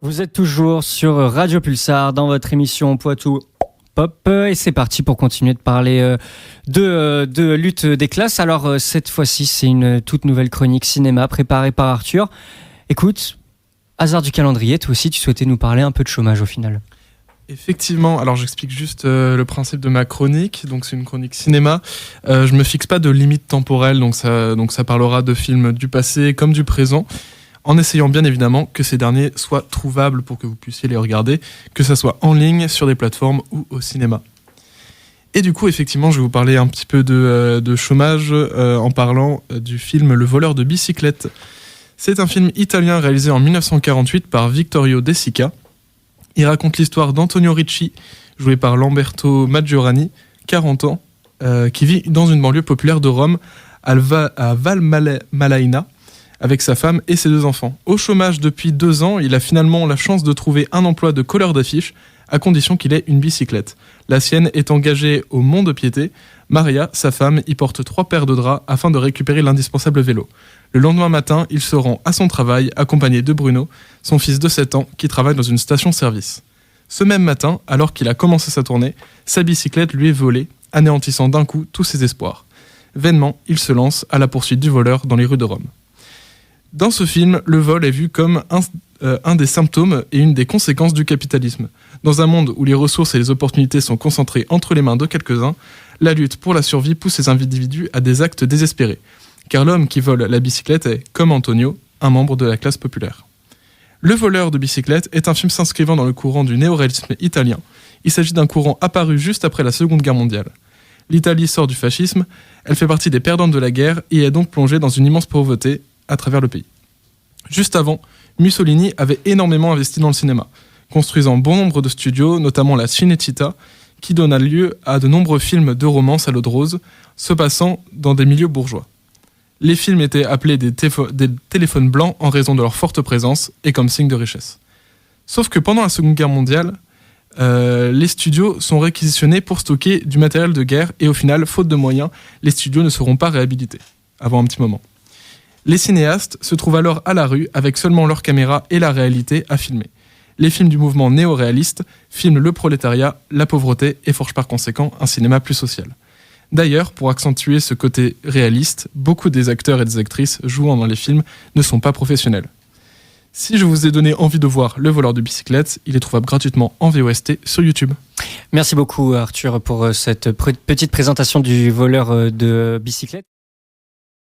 Vous êtes toujours sur Radio Pulsar dans votre émission Poitou Pop et c'est parti pour continuer de parler de lutte des classes. Alors cette fois-ci c'est une toute nouvelle chronique cinéma préparée par Arthur. Écoute, hasard du calendrier, toi aussi tu souhaitais nous parler un peu de chômage au final. Effectivement, alors j'explique juste le principe de ma chronique. Donc c'est une chronique cinéma. Je me fixe pas de limite temporelle, donc ça parlera de films du passé comme du présent, en essayant bien évidemment que ces derniers soient trouvables pour que vous puissiez les regarder, que ça soit en ligne, sur des plateformes ou au cinéma. Et du coup, effectivement, je vais vous parler un petit peu de chômage en parlant du film Le voleur de bicyclette. C'est un film italien réalisé en 1948 par Vittorio De Sica. Il raconte l'histoire d'Antonio Ricci, joué par Lamberto Maggiorani, 40 ans, qui vit dans une banlieue populaire de Rome, à Valmalaina, avec sa femme et ses 2 enfants. Au chômage depuis 2 ans, il a finalement la chance de trouver un emploi de colleur d'affiches, à condition qu'il ait une bicyclette. La sienne est engagée au mont-de-piété. Maria, sa femme, y porte 3 paires de draps afin de récupérer l'indispensable vélo. Le lendemain matin, il se rend à son travail, accompagné de Bruno, son fils de 7 ans, qui travaille dans une station-service. Ce même matin, alors qu'il a commencé sa tournée, sa bicyclette lui est volée, anéantissant d'un coup tous ses espoirs. Vainement, il se lance à la poursuite du voleur dans les rues de Rome. Dans ce film, le vol est vu comme un des symptômes et une des conséquences du capitalisme. Dans un monde où les ressources et les opportunités sont concentrées entre les mains de quelques-uns, la lutte pour la survie pousse ces individus à des actes désespérés. Car l'homme qui vole la bicyclette est, comme Antonio, un membre de la classe populaire. Le voleur de bicyclette est un film s'inscrivant dans le courant du néoréalisme italien. Il s'agit d'un courant apparu juste après la Seconde Guerre mondiale. L'Italie sort du fascisme, elle fait partie des perdantes de la guerre et est donc plongée dans une immense pauvreté à travers le pays. Juste avant, Mussolini avait énormément investi dans le cinéma, construisant bon nombre de studios, notamment la Cinecittà, qui donna lieu à de nombreux films de romance à l'eau de rose, se passant dans des milieux bourgeois. Les films étaient appelés des téléphones blancs en raison de leur forte présence et comme signe de richesse. Sauf que pendant la Seconde Guerre mondiale, les studios sont réquisitionnés pour stocker du matériel de guerre et au final, faute de moyens, les studios ne seront pas réhabilités avant un petit moment. Les cinéastes se trouvent alors à la rue avec seulement leur caméra et la réalité à filmer. Les films du mouvement néo-réaliste filment le prolétariat, la pauvreté et forgent par conséquent un cinéma plus social. D'ailleurs, pour accentuer ce côté réaliste, beaucoup des acteurs et des actrices jouant dans les films ne sont pas professionnels. Si je vous ai donné envie de voir Le voleur de bicyclette, il est trouvable gratuitement en VOST sur YouTube. Merci beaucoup Arthur pour cette petite présentation du voleur de bicyclette.